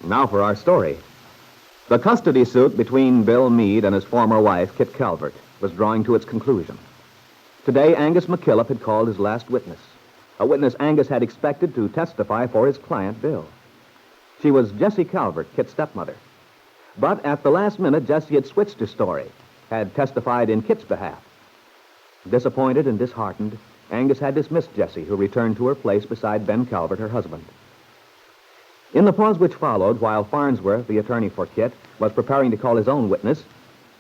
Now for our story. The custody suit between Bill Meade and his former wife, Kitt Calvert, was drawing to its conclusion. Today, Angus McKillop had called his last witness, a witness Angus had expected to testify for his client, Bill. She was Jessie Calvert, Kitt's stepmother. But at the last minute, Jessie had switched her story, had testified in Kitt's behalf. Disappointed and disheartened, Angus had dismissed Jessie, who returned to her place beside Ben Calvert, her husband. In the pause which followed, while Farnsworth, the attorney for Kitt, was preparing to call his own witness,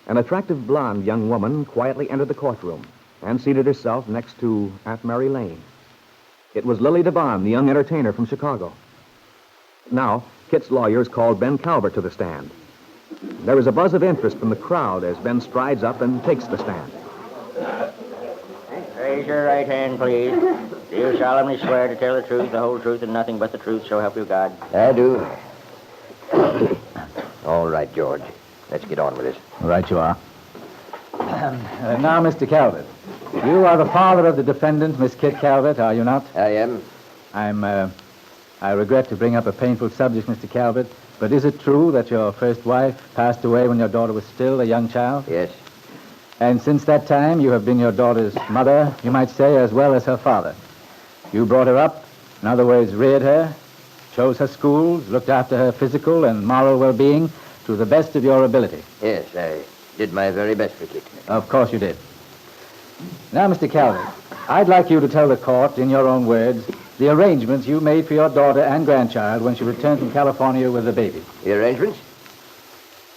an attractive blonde young woman quietly entered the courtroom and seated herself next to Aunt Mary Lane. It was Lily Devon, the young entertainer from Chicago. Now, Kitt's lawyers called Ben Calvert to the stand. There is a buzz of interest from the crowd as Ben strides up and takes the stand. Raise your right hand, please. Do you solemnly swear to tell the truth, the whole truth, and nothing but the truth, so help you God? I do. All right, George. Let's get on with this. Right you are. Now, Mr. Calvert, you are the father of the defendant, Miss Kitt Calvert, are you not? I am. I regret to bring up a painful subject, Mr. Calvert, but is it true that your first wife passed away when your daughter was still a young child? Yes. And since that time, you have been your daughter's mother, you might say, as well as her father. You brought her up, in other words, reared her, chose her schools, looked after her physical and moral well-being to the best of your ability. Yes, I did my very best for Kitt. Of course you did. Now, Mr. Calvert, I'd like you to tell the court, in your own words, the arrangements you made for your daughter and grandchild when she returned from California with the baby. The arrangements?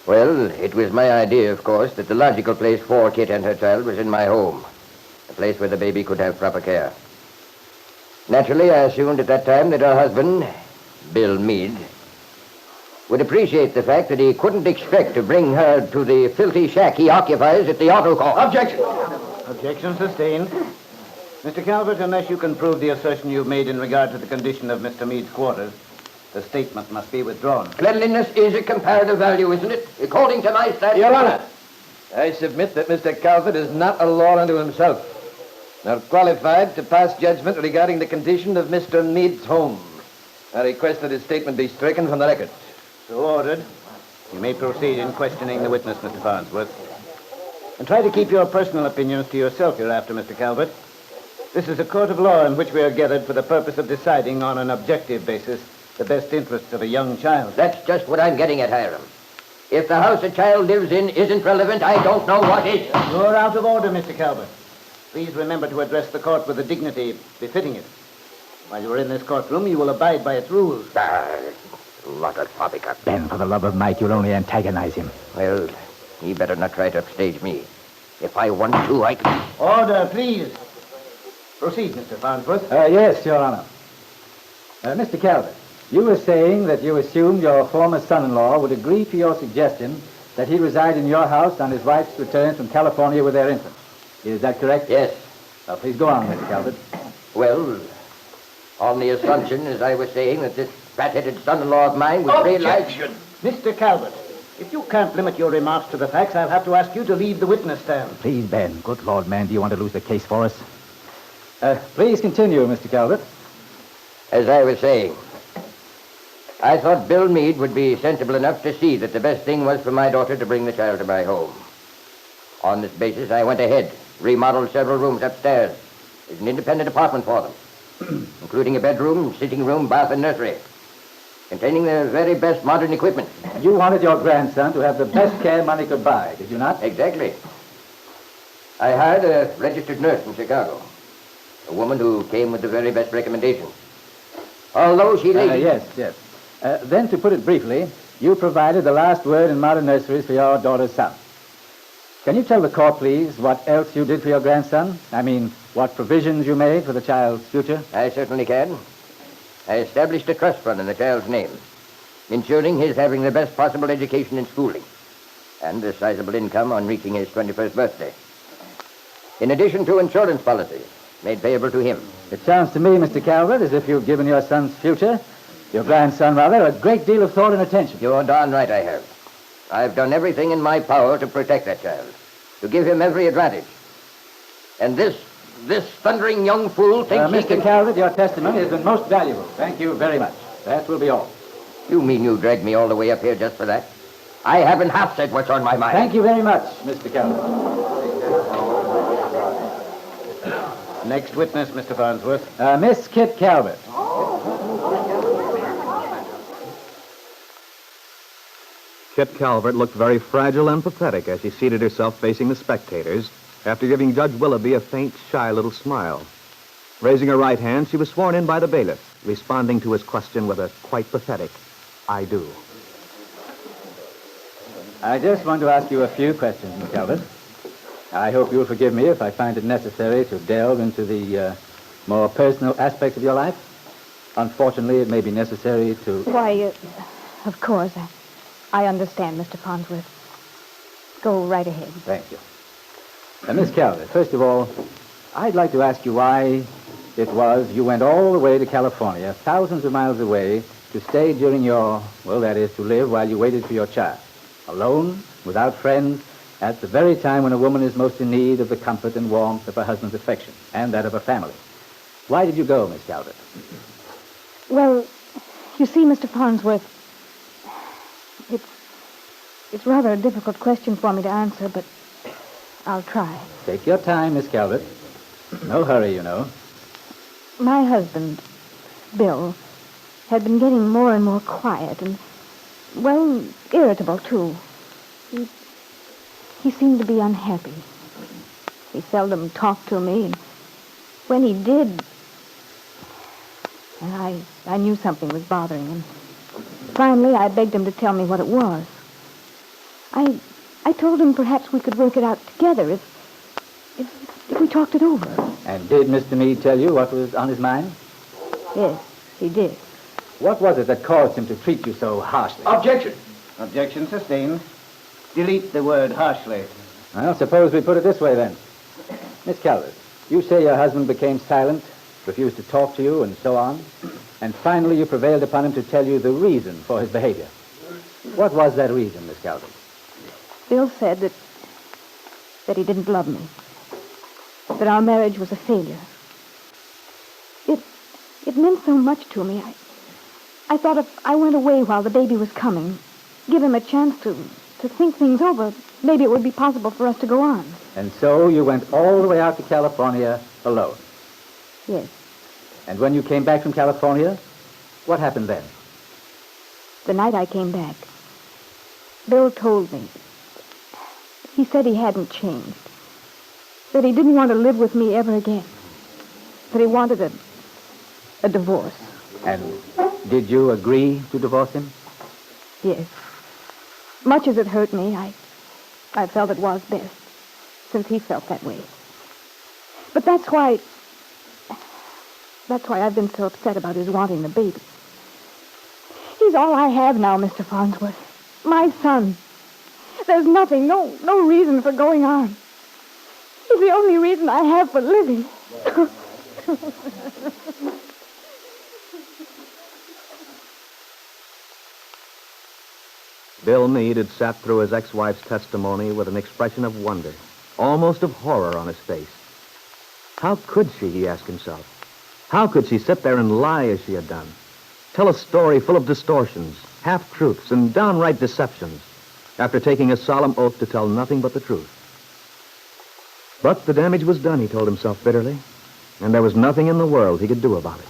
Well, it was my idea, of course, that the logical place for Kitt and her child was in my home, a place where the baby could have proper care. Naturally, I assumed at that time that her husband, Bill Meade, would appreciate the fact that he couldn't expect to bring her to the filthy shack he occupies at the auto court. Objection! Objection sustained. Mr. Calvert, unless you can prove the assertion you've made in regard to the condition of Mr. Meade's quarters, the statement must be withdrawn. Cleanliness is a comparative value, isn't it? According to my standards. Your Honor, I submit that Mr. Calvert is not a law unto himself, nor qualified to pass judgment regarding the condition of Mr. Meade's home. I request that his statement be stricken from the record. So ordered. You may proceed in questioning the witness, Mr. Farnsworth. And try to keep your personal opinions to yourself hereafter, Mr. Calvert. This is a court of law in which we are gathered for the purpose of deciding on an objective basis the best interests of a young child. That's just what I'm getting at, Hiram. If the house a child lives in isn't relevant, I don't know what is. You're out of order, Mr. Calvert. Please remember to address the court with the dignity befitting it. While you're in this courtroom, you will abide by its rules. Lot of poppycock. Ben, for the love of Mike, you'll only antagonize him. Well, he better not try to upstage me. If I want to, I can... Order, please. Proceed, Mr. Farnsworth. Yes, Your Honor. Mr. Calvert, you were saying that you assumed your former son-in-law would agree to your suggestion that he reside in your house on his wife's return from California with their infant. Is that correct? Yes. Please go on, Mr. Calvert. Well, on the assumption, as I was saying, that this fat-headed son-in-law of mine would realize... Mr. Calvert, if you can't limit your remarks to the facts, I'll have to ask you to leave the witness stand. Please, Ben. Good Lord, man, do you want to lose the case for us? Please continue, Mr. Calvert. As I was saying, I thought Bill Meade would be sensible enough to see that the best thing was for my daughter to bring the child to my home. On this basis, I went ahead, remodeled several rooms upstairs. There's an independent apartment for them, including a bedroom, sitting room, bath, and nursery, containing the very best modern equipment. You wanted your grandson to have the best care money could buy, did you not? Exactly. I hired a registered nurse from Chicago, a woman who came with the very best recommendations. Although she later... Yes. Then, to put it briefly, you provided the last word in modern nurseries for your daughter's son. Can you tell the court, please, what else you did for your grandson? I mean, what provisions you made for the child's future? I certainly can. I established a trust fund in the child's name, ensuring his having the best possible education and schooling, and a sizable income on reaching his 21st birthday. In addition to insurance policies made payable to him. It sounds to me, Mr. Calvert, as if you've given your son's future, your grandson, rather, a great deal of thought and attention. You're darn right I have. I've done everything in my power to protect that child, to give him every advantage. And this thundering young fool thinks he can... Mr. Calvert, your testimony has been most valuable. Thank you very much. That will be all. You mean you dragged me all the way up here just for that? I haven't half said what's on my mind. Thank you very much, Mr. Calvert. Next witness, Mr. Farnsworth. Miss Kitt Calvert. Kitt Calvert looked very fragile and pathetic as she seated herself facing the spectators after giving Judge Willoughby a faint, shy little smile. Raising her right hand, she was sworn in by the bailiff, responding to his question with a quite pathetic, "I do." I just want to ask you a few questions, Miss Calvert. I hope you'll forgive me if I find it necessary to delve into the more personal aspects of your life. Unfortunately, it may be necessary to... Why, of course. I understand, Mr. Farnsworth. Go right ahead. Thank you. Miss Calvert, first of all, I'd like to ask you why it was you went all the way to California, thousands of miles away, to stay during your, well, that is, to live while you waited for your child. Alone, without friends, at the very time when a woman is most in need of the comfort and warmth of her husband's affection, and that of her family. Why did you go, Miss Calvert? Well, you see, Mr. Farnsworth, it's rather a difficult question for me to answer, but I'll try. Take your time, Miss Calvert. No hurry, you know. My husband, Bill, had been getting more and more quiet and, well, irritable, too. He seemed to be unhappy. He seldom talked to me, and when he did, I knew something was bothering him. Finally, I begged him to tell me what it was. I told him perhaps we could work it out together if we talked it over. And did Mr. Meade tell you what was on his mind? Yes, he did. What was it that caused him to treat you so harshly? Objection. Objection sustained. Delete the word harshly. Well, suppose we put it this way, then. Miss Calvert, you say your husband became silent, refused to talk to you, and so on, and finally you prevailed upon him to tell you the reason for his behavior. What was that reason, Miss Calvert? Bill said that he didn't love me, that our marriage was a failure. It meant so much to me. I thought if I went away while the baby was coming, give him a chance to think things over, maybe it would be possible for us to go on. And so you went all the way out to California alone? Yes. And when you came back from California, what happened then? The night I came back, Bill told me. He said he hadn't changed, that he didn't want to live with me ever again, that he wanted a divorce. And did you agree to divorce him? Yes. Much as it hurt me, I felt it was best, since he felt that way. But that's why I've been so upset about his wanting the baby. He's all I have now, Mr. Farnsworth. My son. There's nothing, no reason for going on. He's the only reason I have for living. Bill Meade had sat through his ex-wife's testimony with an expression of wonder, almost of horror on his face. How could she, he asked himself. How could she sit there and lie as she had done? Tell a story full of distortions, half-truths, and downright deceptions, after taking a solemn oath to tell nothing but the truth. But the damage was done, he told himself bitterly, and there was nothing in the world he could do about it.